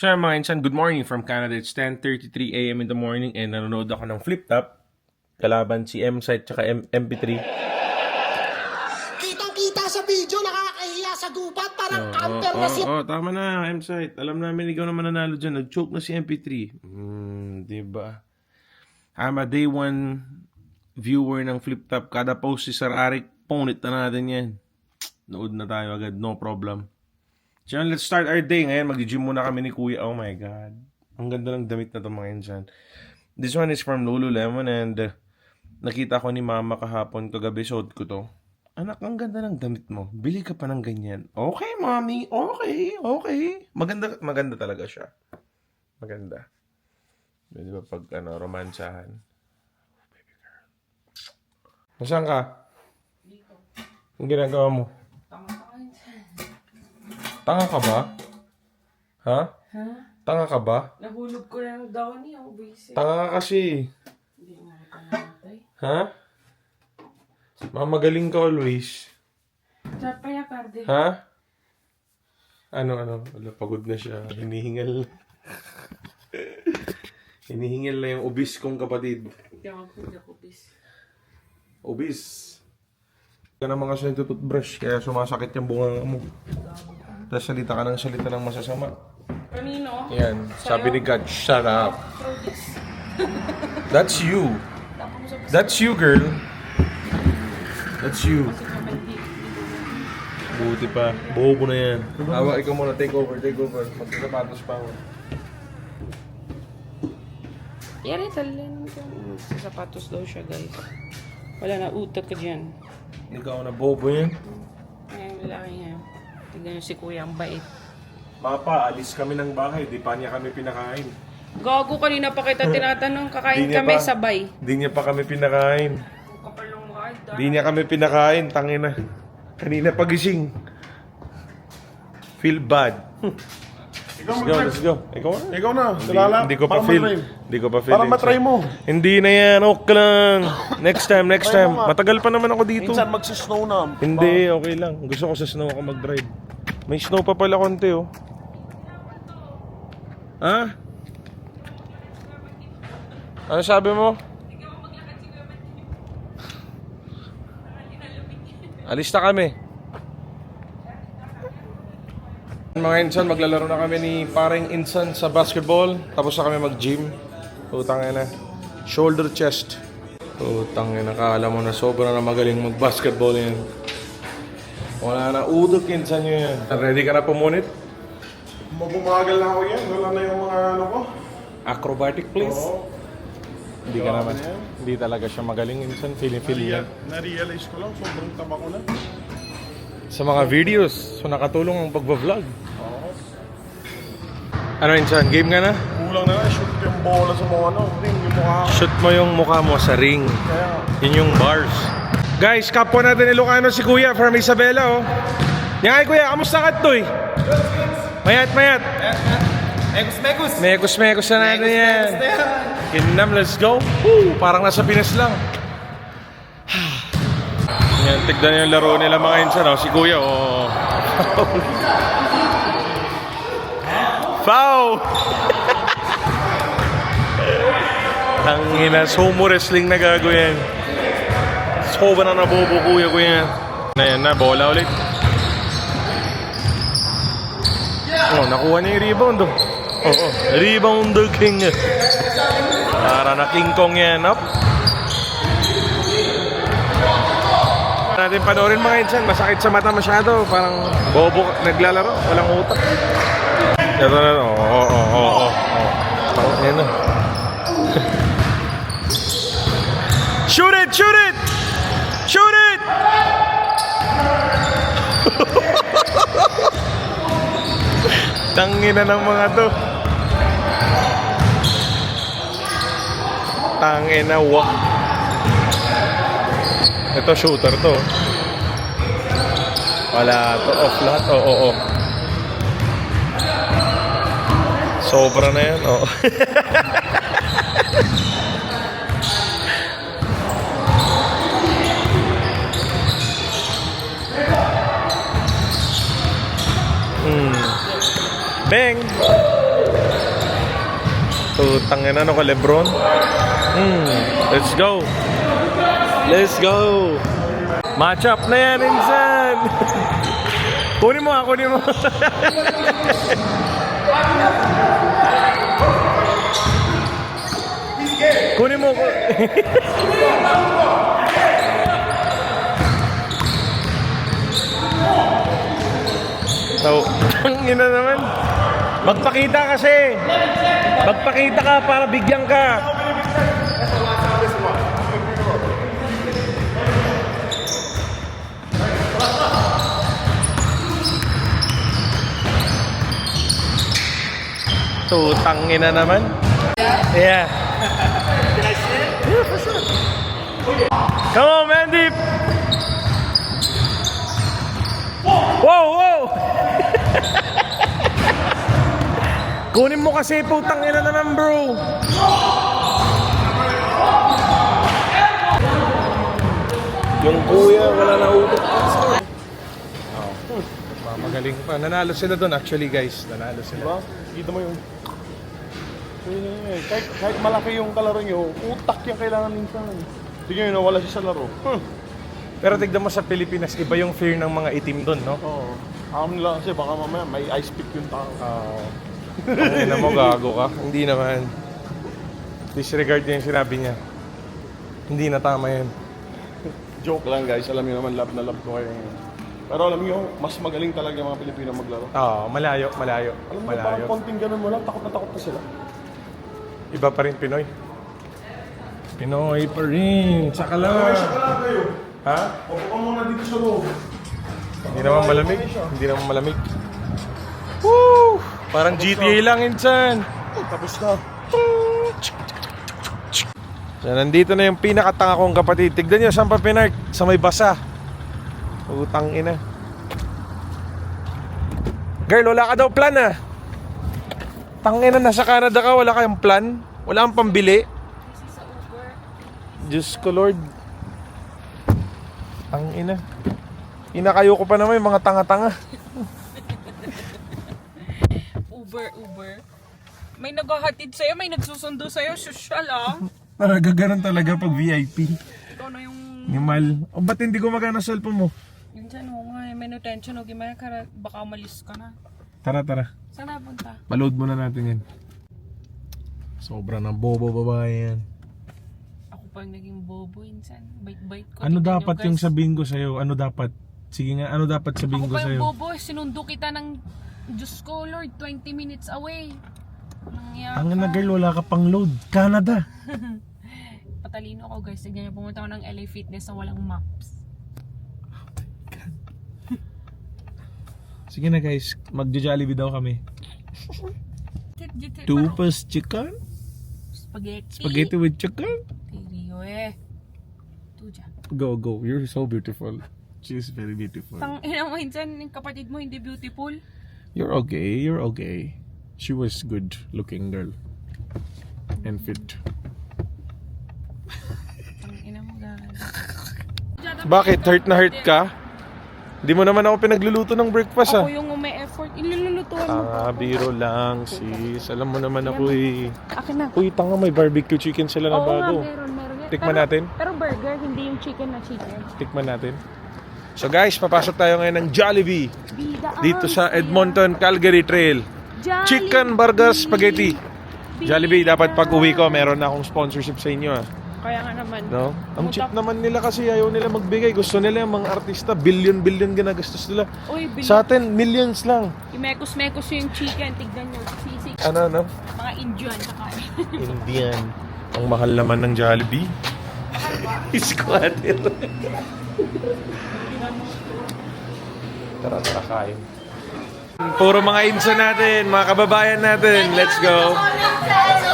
Sir, mga insan, good morning from Canada. It's 10:33 a.m. in the morning and nanonood ako ng Flip Top. Kalaban si M-Site tsaka MP3. Kitang-kita sa video, nakakahiya sa gubat, parang camper na si... Tama na, M-Site. Alam namin ikaw naman nanalo dyan. Nag-choke na si MP3. Diba? I'm a day one viewer ng Flip Top. Kada post si Sir Arik, punit na natin yan. Nood na tayo agad, no problem. So, let's start our day. Ngayon, mag-gym muna kami ni Kuya. Oh my God. Ang ganda ng damit na ito mga insan. This one is from Lululemon and nakita ko ni Mama kahapon, kagabi suot ko to. Anak, ang ganda ng damit mo. Bili ka pa ng ganyan. Okay, Mommy. Okay. Maganda talaga siya. Maganda. Di ba pag romansahan? Oh, baby girl. Nasaan ka? Dito. Ang ginagawa mo? Tanga ka ba? Ha? Ha? Tanga ka ba? Nahulog ko na yung down niya. Busy. Tanga ka kasi. Hindi nga ito namatay. Ha? Mamagaling ka always. Sarap pa ya, Carde. Ha? Ano? Wala, pagod na siya. Hinihingal. Hinihingal na yung obis kong kapatid. Hindi ako busy. Obis. Ka na mga sa toothbrush, kaya sumasakit yung bunga mo. Tapos salita ka ng salita ng masasama. Kanino? Yan. Sabi ni God, shut up. Throw this. That's you. That's you, girl. That's you. Buti pa. Bobo na yan. Awa, ikaw muna. Take over. Magkakapatos pa ako. Yari, talin ko. Sa sapatos daw siya, guys. Wala na, utak ka dyan. Ikaw na bobo yan. Ay, malaki nga. Tignan nyo si Kuya, ang bait. Mapa, alis kami ng bahay. Di pa niya kami pinakain. Gago, kanina pa kita tinatanong, kakain Di niya kami pa. sabay. Di niya pa kami pinakain. Kapal ng mukha, Di niya kami pinakain. Tangina. Kanina pagising. Feel bad. Let's go. Ikaw na, kilala. Hindi ko pa Para feel. matry. Hindi ko pa feel. Para matry mo. Hindi na yan. Okay lang. Next time. Try mo nga. Matagal pa naman ako dito. Minsan magsisnow na. Hindi, okay lang. Gusto ko sa snow ako mag-drive. May snow pa pala konti, oh. Ha? Ano sabi mo? Alis na kami. Mga insan, maglalaro na kami ni paring insan sa basketball. Tapos na kami mag-gym. Utang na. Shoulder chest. Utang na. Kala mo na sobra na magaling mag-basketball yan. Wala na. Udok insan nyo yan. Ready ka na pumunit? Mabumagal na ako yan. Wala na yung mga ano ko. Acrobatic please. Oo. Hindi ka naman. Hindi talaga siya magaling insan. Feel yan. Na-realize ko lang, sobrang taba ko na. Sa mga videos. So nakatulong ang pagbablog. Oo. Ano insan? Game ka na? Kulang na shoot yung bola sa mga ano. Ring yung mukha ko. Shoot mo yung mukha mo sa ring. Kaya, Yun yung bars. Guys, kapwa natin Ilocano si Kuya from Isabela, oh. Yan ay Kuya, kamusta ka toy? Mayat. Mekus na natin yan. Kinam, let's go. Woo, parang nasa Pinas lang. Yan, tignan yung laro nila mga insan, oh. Si Kuya, oh. Foul! Tangina, sumo wrestling na gago yan. Sobra na nabobo Kuya ko yan. Ayan na, bola ulit. Oh, nakuha niya yung rebound, oh. Rebound the king. Para na King Kong yan, up. Natin panoorin mga insan, masakit sa mata masyado. Parang bobo naglalaro, walang utak. Ito na, oh. Yan na. Shoot it! Tangina ng mga to. Tangina, wak. Ito shooter to. Wala to, off lahat. Oo. Sobra na yan, oo. Bang! Tutang ina no ka Lebron. Let's go. Let's go. Match up na yan, insan. Kunin mo, kunin mo. Kunin mo. So, ang ina naman. Magpakita kasi. Magpakita ka para bigyan ka. Tutang ina naman. Yeah. Come on, Mandip. Wow, wow. Kunin mo kasi, putang ina naman, bro. Yung kuya, wala na utot. Magaling pa. Nanalo sila doon actually, guys. Nanalo sila. Diba? Kita mo yung... Kahit malaki yung kalaro nyo, utak yung kailangan minsan. Tingnan nyo, nawala siya sa laro. Pero tignan mo sa Pilipinas, iba yung fear ng mga itim doon, no? Oo. Alam nila kasi baka mamaya may ice pick yung tao. Oo. Ang ina mo, gago ka. Hindi naman. Disregard niya yung sinabi niya. Hindi na tama yan. Joke lang guys, alam niyo naman love na love ko kayo. Pero alam niyo, mas magaling talaga yung mga Pilipino maglaro. Oo, malayo, malayo. Alam mo, Malayo. parang konting ganun mo lang, takot na sila. Iba pa rin Pinoy. Pinoy pa rin. Saka lang. kayo. Ha? Opo ka muna dito sa loob. Hindi naman malamig. Hindi naman malamig. Woo! Parang GTA lang, insan. Tapos na. So, nandito na yung pinakatanga kong kapatid. Tignan nyo, saan pa pinark? Sa may basa. Utang ina. Girl, wala ka daw plan ah. Tangina, nasa Canada ka, wala kayong plan? Wala kang pambili? Diyos ko Lord. Tangina. Inakayo ko pa naman yung mga tanga-tanga. Uber. May naghahatid sa'yo, may nagsusundo sa'yo. Social ah. Talaga ganun talaga pag VIP. Ikaw na yung... Nimal. O ba't hindi gumagana sa cellphone mo? Yun dyan mo nga, may no tension o gimaya ka, baka umalis ka na. Tara, tara. Saan napunta? Paload muna natin yan. Sobra ng bobo babae yan. Ako pa yung naging bobo, insan. Bait-bait ko. Ano Tingnan dapat nyo, yung guys. sabihin ko sa'yo? Ano dapat? Sige nga, ano dapat sabihin Ako ko pa yung sa'yo? bobo, sinundo kita ng Diyos ko Lord, 20 minutes away. Nangyaka. Ang na girl, wala ka pang load. Canada. Patalino ako guys, tignan nyo, pumunta ako ng LA Fitness na walang maps. Sige na guys, magja-Jollibee daw kami. Tit-tit-tit, Two parang plus chicken? Spaghetti. Spaghetti with chicken? Tirio eh. Tuja. Go, go. You're so beautiful. She's very beautiful. Tang ina mo, insan, yung kapatid mo hindi beautiful. You're okay, you're okay. She was good looking girl. And fit. Tang ina mo, gano'n. Bakit? Hurt na hurt ka? Hindi mo naman ako pinagluluto ng breakfast Ako ah. yung umi-effort. Ilulutuan mo pa ako. Biro lang sis. Alam mo naman ako eh. Akin na. Uy, tanga, may barbecue chicken sila na Oo nga, bago. meron. Tikman Pero- natin? Pero burger, hindi yung chicken na chicken. Tikman natin. So guys, papasok tayo ngayon ng Jollibee. Bida Dito sa Edmonton, Calgary Trail. Chicken, burger, spaghetti. Jollibee, dapat pag uwi ko, meron na akong sponsorship sa inyo ah. Kaya nga naman. No? Ang cheap naman nila kasi ayaw nila magbigay. Gusto nila yung mga artista, billion ginagastos nila. Uy, Sa atin, millions lang. Imekos-mekos yung chicken. Tignan nyo. Sisig. Ano? Mga Indian kakain. Indian. Ang mahal naman ng Jollibee. Squatter. Tara, kain. Puro mga insa natin, mga kababayan natin. Let's go.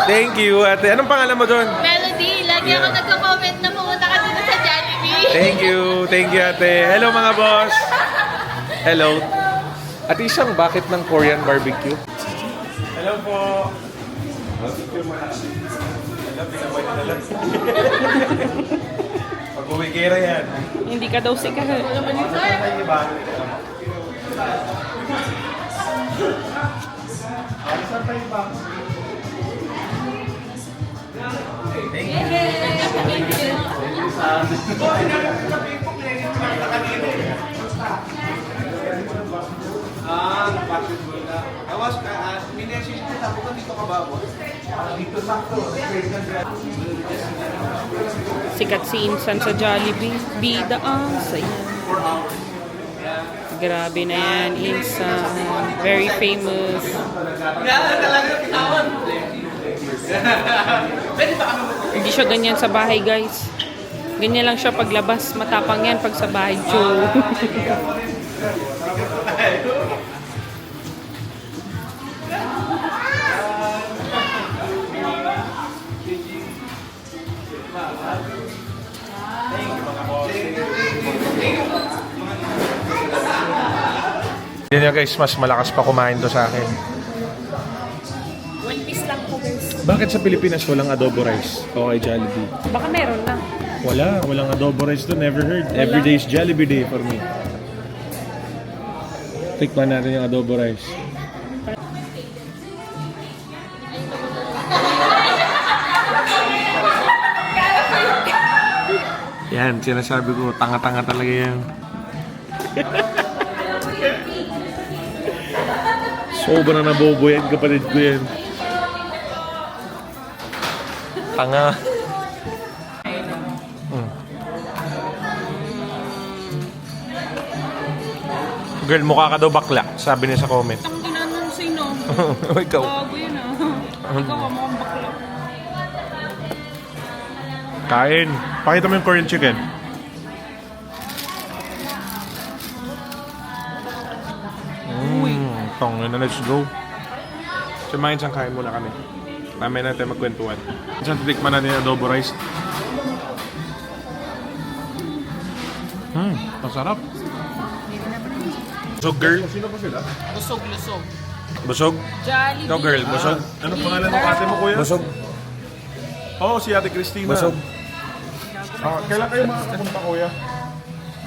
Thank you, ate. Anong pangalan mo doon? Melody, lagi ako nagko-comment na pumunta ka dito sa Jollibee. Thank you, ate. Hello mga boss. Hello. At isang bakit ng Korean barbecue? Hello po. Pag-uwi kira yan. Hindi ka daw sikat. Sikat si Insan sa Jollibee. Bida ang saya. Grabe na yan, Insan. Very famous. Hindi siya ganyan sa bahay, guys. Ganyan lang siya paglabas. Matapang yan pag sa bahay. Joe. Yun nga guys, mas malakas pa kumain to sa akin. One piece lang po, guys. Bakit sa Pilipinas walang adobo rice? O kay Jollibee? Baka meron na. Walang adobo rice to. Never heard. Every day is Jollibee day for me. Tikman natin yung adobo rice. Yan, sinasabi ko, tanga-tanga talaga yan. Sobra na bobo yan, kapatid ko yan. Tanga. Girl, mukha ka daw bakla, sabi niya sa comment. Ang ginanunsin, no? Ikaw. Bago yun, ah. Ikaw, mukhang bakla. Kain. Pakita mo yung Korean chicken. Tongin na, let's go. Sumayin siyang kain muna kami. Mamaya natin magkwentuhan. Saan titikman natin yung adobo rice? Masarap. Busog, girl. Sino ba sila? Busog-lusog. Busog? Jollibee. Ikaw, girl. Busog? Anong pangalan ng ate mo, kuya? Busog. Oo, si Ate Christina. Busog. Kailan kayo makakapunta, kuya?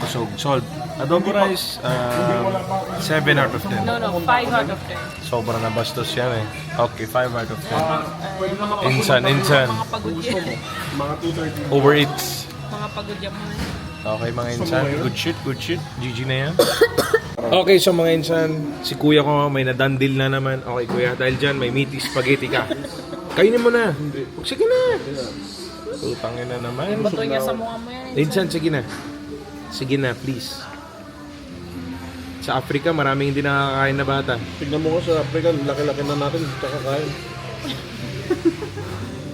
Busog. Solved. Adobo rice, 7 out of 10. No, 5 out of 10. Sobra na bastos yan eh. Okay, 5 out of 10. Insan. Mga pagod yan. Mga 2:30. Overeats. Mga pagod yan mo. Okay mga insan, good shit. GG na yan. Okay, so mga insan, si kuya ko may nadandil na naman. Okay kuya, dahil dyan may meaty spaghetti ka. Kainin mo na. Sige na. Tutangin na naman. Bato niya sa mukha mo yan. Insan, sige na. Sige na, please. Sa Africa, maraming hindi nakakain na bata. Tignan mo ko sa Africa, laki-laki na natin, tsaka kain.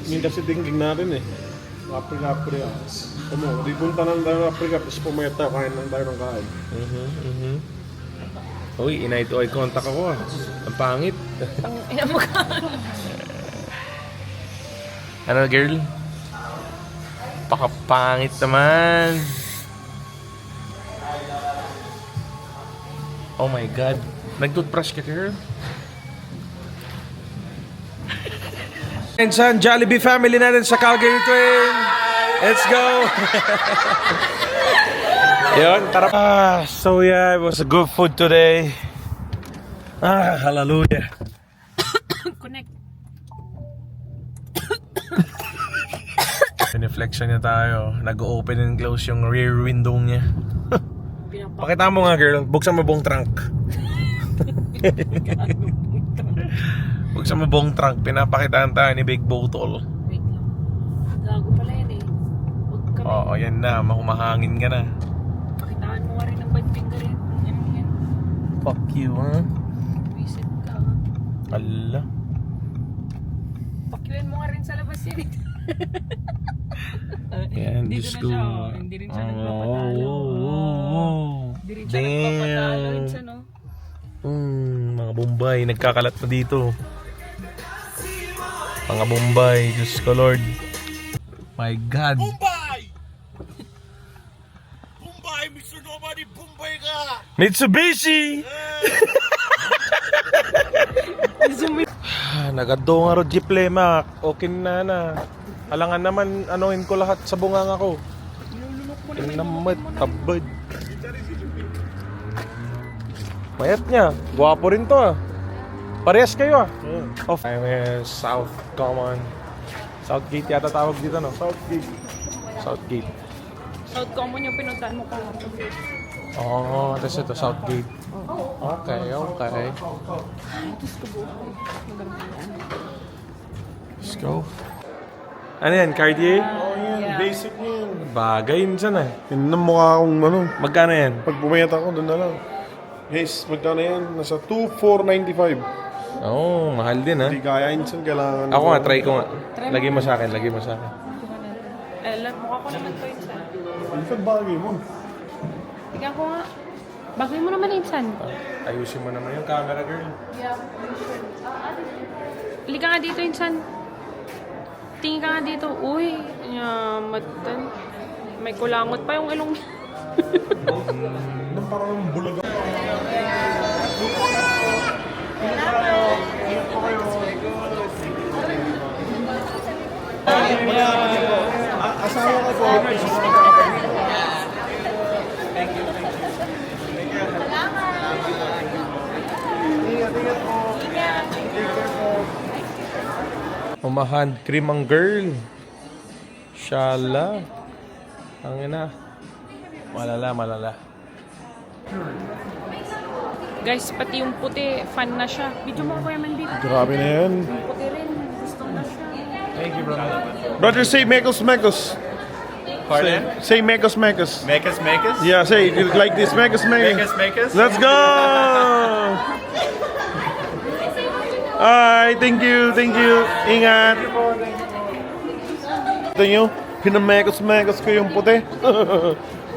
Hindi kasi tingking natin eh. Africa. Ano, di punta na tayo ng Africa, tapos pumayat tayo, kain lang tayo ng kain. Uy, eye to eye contact ako ah. Ang pangit. Ina mo ka. Ano girl? Pakapangit naman. Oh my God. Nag-toothbrush ka, girl? Insan, Jollibee family natin sa Calgary Twin. Let's go! Yun, tara. So yeah, it was a good food today. Hallelujah. Connect. Piniflection niya tayo. Nag-open and close yung rear window niya. Pakita mo nga girl, buksan mo buong trunk. Buksan mo buong trunk, pinapakitaan tayo ni Big Botol. Wait lang. Gago pala yan eh. Huwag ka. Oo, yan na, mahumahangin ka na. Pakitaan mo nga rin ng bad finger yan. Yan yan. Fuck you, ha? Visit ka. Ala. Pakiuin mo nga rin sa labas yan eh. Yan, Dito Diyos na ko. siya, oh. Hindi rin siya nagpapatalo. Hindi rin siya nagpapatalo. It's ano. Mga Bombay, nagkakalat na dito. Mga Bombay, Diyos ko Lord. My God. Bombay, Mr. Nobody, Bombay ka! Mitsubishi! Nagado nga ro Jeep-Lema. Okay na. Alangan naman, anuhin ko lahat sa bunganga ko. Inamat, tabad. Mayat niya. Gwapo rin to ah. Parehas kayo ah. Of I'm in South Common. Southgate yata tawag dito, no? Southgate. Southgate. South Common yung pinuntahan mo kahapon. Oo, tapos ito, Southgate. Okay. Let's go. Ano yan, Cartier? Oh, yan. Basic yan. Bagay yun dyan eh. Yun na mukha akong ano. Magkano yan? Pag pumayat ako, doon na lang. Guys, magkano yan? Nasa 2,495. Oo, mahal din ha. Hindi kaya insan, kailangan. Ako nga, try ko nga. Lagay mo sa akin. Mukha ko naman to insan. Insan, bagay mo. Tignan ko nga. Bagay mo naman insan. Ayusin mo naman yung camera, girl. Halika nga dito insan. Tingin ka nga dito. Uy, matan. May kulangot pa yung ilong. Nang parang bulaga. Asawa ko po. Umahan, cream ang girl. Shala. Ang ina. Malala. Guys, pati yung puti, fan na siya. Video mo ko yung dito. Grabe na yan. Yung puti rin, gusto na siya. Thank you, bro. Brother, say Mekos. Pardon? Say Mekos. Mekas? Yeah, say it like this. Mekos. Mekas? Let's go! Alright, thank you. Ingat. Ito nyo, pinamekos ko yung puti.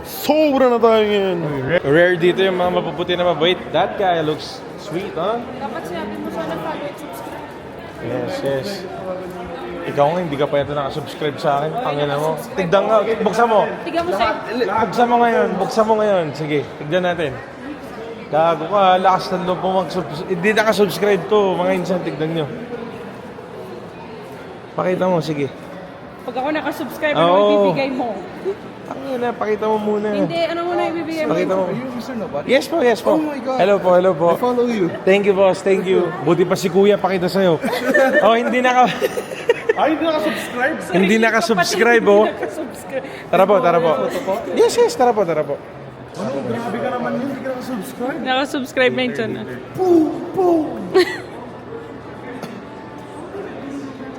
Sobra na tayo yan. Rare dito yung mga mapuputi na mabait. That guy looks sweet, huh? Dapat sinabi mo sana follow at subscribe. Yes. Ikaw nga, hindi ka pa ito nakasubscribe sa akin. Pangina mo. Tignan nga. Buksan mo. Tignan mo sa'yo. Buksan mo ngayon. Sige, tignan natin. Gago ka, lakas ng loob mo mag-subscribe. Hindi nakasubscribe to, mga insan, tignan nyo. Pakita mo, sige. Pag ako nakasubscribe, Oo. ano ibibigay mo? Pangina, pakita mo muna. Hindi, ano muna ibibigay mo? Pakita mo. Yes po. Oh my God. Hello po. I follow you. Thank you, boss. Thank you. Buti pa si Kuya pakita sa'yo. Hindi Ay, hindi nakasubscribe. Hindi nakasubscribe, oh. Tara po. Yes, tara po. Grabe ka naman yun, hindi ka nakasubscribe. Nakasubscribe na yun siya na.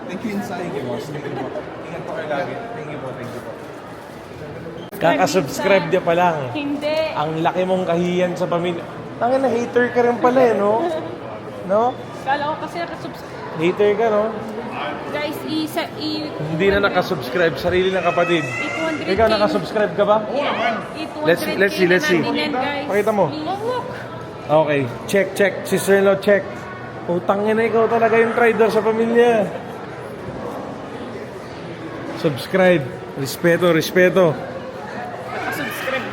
Thank you, boss. Ingat po kayo lagi. Thank you po. Kakasubscribe dia pa lang. Hindi. Ang laki mong kahiyan sa pamilya. Tangin na, hater ka rin pala eh, no? No? Kala ko kasi nakasubscribe. Hater ka, no? Guys, Hindi na nakasubscribe, sarili ng kapatid. 200K. Ikaw, nakasubscribe ka ba? Let's see. Pakita mo. Okay, check. Sister-in-law, check. Utangin na, ikaw talaga yung trader sa pamilya. Subscribe. Respeto. Nakasubscribe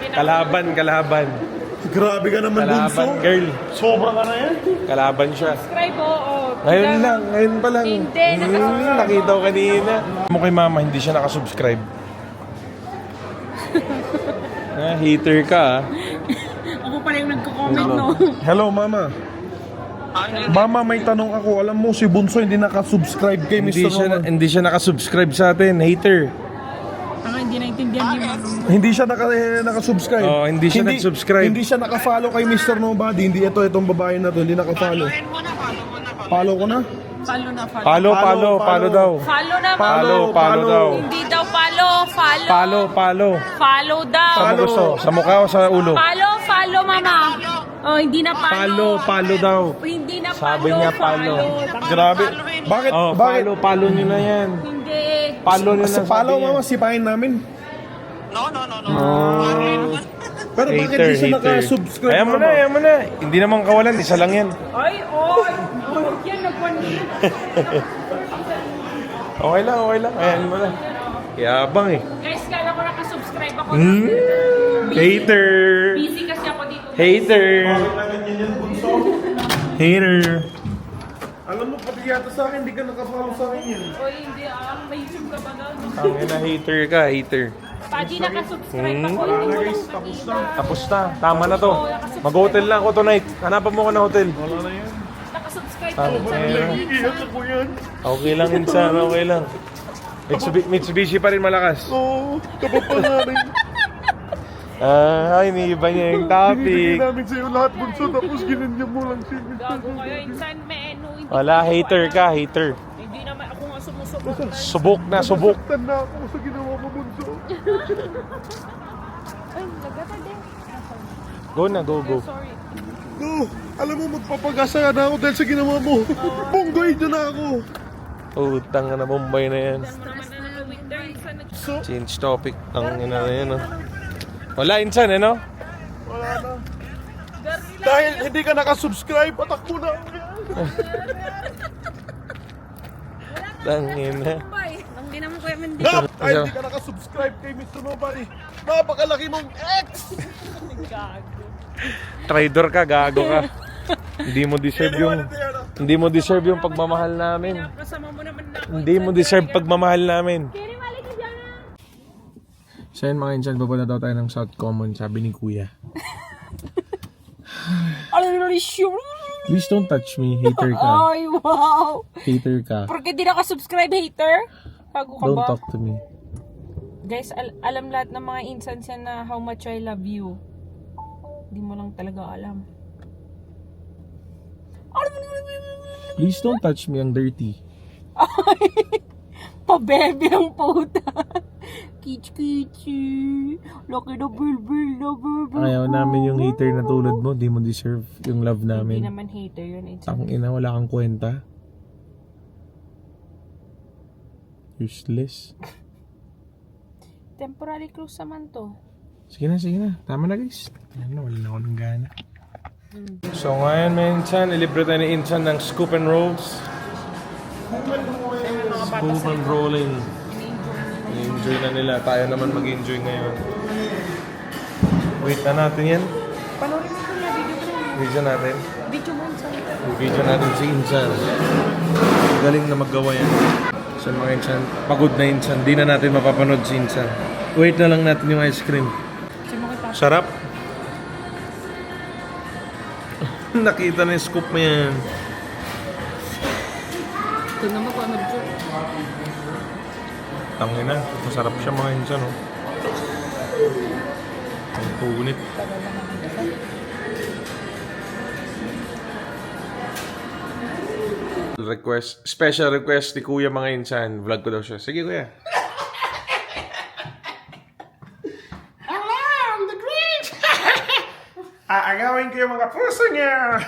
din ako. Kalaban. Grabe ka naman, Bunso. Kalaban, girl. Sobra ka na yan. Kalaban siya. Subscribe, oo. Ngayon pa lang. Hindi, nakasubscribe. Nakita ko kanina. Mo kay mama, hindi siya nakasubscribe. Hater ka, ah. Ako pala yung nagko-comment, no? Hello, Mama. Mama, may tanong ako. Alam mo, si Bunso hindi nakasubscribe kay Mr. Roman. Hindi siya nakasubscribe sa atin, hater. Ako hindi naintindihan yung Hindi siya nakasubscribe. Oo, hindi siya nag-subscribe. Hindi siya nakafollow kay Mr. Nobody. Hindi itong babae na to. Hindi nakafollow. Follow ko na? follow na follow. Follow daw. Follow na Follow daw. Hindi daw follow. Follow. Follow daw. Saan mo gusto? Sa mukha o sa ulo? Follow, mama. Oh, hindi na follow. Follow daw. Hindi na Sabi niya follow. Grabe. Bakit? Oh, Bakit? follow nyo na yan. Hindi. Follow nyo na. Sa follow, Mama, sipahin namin. Pero bakit Hater, di siya hater. nakasubscribe, Ayan mo na. Hindi naman kawalan, isa lang yan. Ay, yan nagpansin. Okay lang. Ayan mo na. Yabang eh. Guys, kala ko nakasubscribe ako. Hater. Busy kasi ako dito. Hater. Alam mo, pati yata sa akin, hindi ka nakafollow sa akin yan. Oy, hindi may YouTube ka ba daw? Ang ina, hater ka, hater. Padi nakasubscribe ako. Hindi mo lang makita. Tapos na, tama na to. Mag-hotel lang ako tonight. Hanapan mo ko na hotel. Nakasubscribe Ah, ako. meron. Iiyak ako yan. Okay lang, insan. Okay lang. Mitsubishi pa rin malakas. Oo, kapapangarin. Ay, iniiba niya yung topic. namin sa'yo lahat bunso, tapos ginanyan mo lang siya. Gago kayo, insan, meno. Wala, hater ka, hater. Hindi naman ako nga sumusubok. Subok na, subok. Nasaktan na ako sa ginawa mo bunso. Ay, nagata din. Go na, go. Sorry. No, alam mo, magpapagasa na ako dahil sa ginawa mo. Bonggoy dyan na ako. Utang na Bombay na yan. Mo naman na nag-winter, insan. Change topic. Ang ina na yan, Wala, insan, ano? Wala na. Dahil hindi ka nakasubscribe, patak mo na. Tangina. Hindi naman kuya Mendy. Dahil hindi ka nakasubscribe kay Mr. Nobody. Napakalaki mong X! Trader ka, gago ka. Hindi mo deserve yung pagmamahal namin. Kasama mo naman na. Hindi mo deserve pagmamahal namin. So yun mga insan, bababa daw tayo ng South Common, sabi ni Kuya. Please don't touch me, hater ka. Ay, wow! Hater ka. Porque di naka-subscribe, hater? Bago ka Don't ba? talk to me. Guys, alam lahat ng mga instance yan na how much I love you. Hindi mo lang talaga alam. Please don't touch me, ang dirty. Pabebe ang puta. Kichi. Laki na bulbul na bulbul. Ayaw namin yung hater na tulad mo, di mo deserve yung love Hindi namin. naman hater yun. It's Ang ina, wala kang kwenta. Useless. temporary cruise naman to. Sige na. Tama na guys. Ano, wala na ako ng gana. So ngayon may Insan, ilibre tayo ni Insan ng scoop and rolls. Scoop and rolling. I-enjoy na nila. Tayo naman mag-enjoy ngayon. Wait na natin yan. Panoorin mo na Video natin. video mo sa Video natin si Insan. Galing na maggawa yan. So mga Insan, pagod na Insan. Di na natin mapapanood si Insan. Wait na lang natin yung ice cream. Sarap. Nakita na yung scoop mo yan. Ito naman kung ano dyan. Tangin na. Masarap siya mga Insan. Oh. Ang punit. Special request ni Kuya mga Insan. Vlog ko daw siya. Sige Kuya. Aagawin ko yung mga puso niya.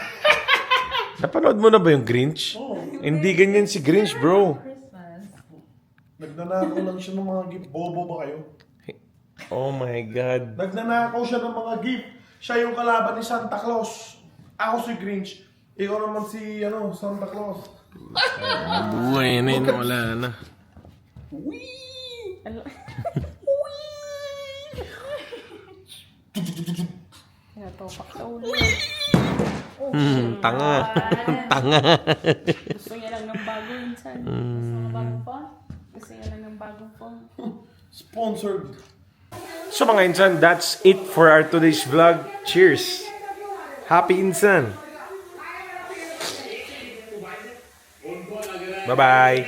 Napanood mo na ba yung Grinch? Hindi ganyan si Grinch, bro. Nagnanakaw lang siya ng mga gift. Bobo ba kayo? Oh my God. Nagnanakaw siya ng mga gift. Siya yung kalaban ni Santa Claus. Ako si Grinch. Ikaw naman si Santa Claus. Buhay na yun. Wala na. Topak sa ulo. Tanga. Tanga. Gusto niya lang ng bago insan. Gusto ng bagong phone? Gusto niya lang ng bagong phone. Sponsored. So mga Insan, that's it for our today's vlog. Cheers. Happy Insan. Bye-bye.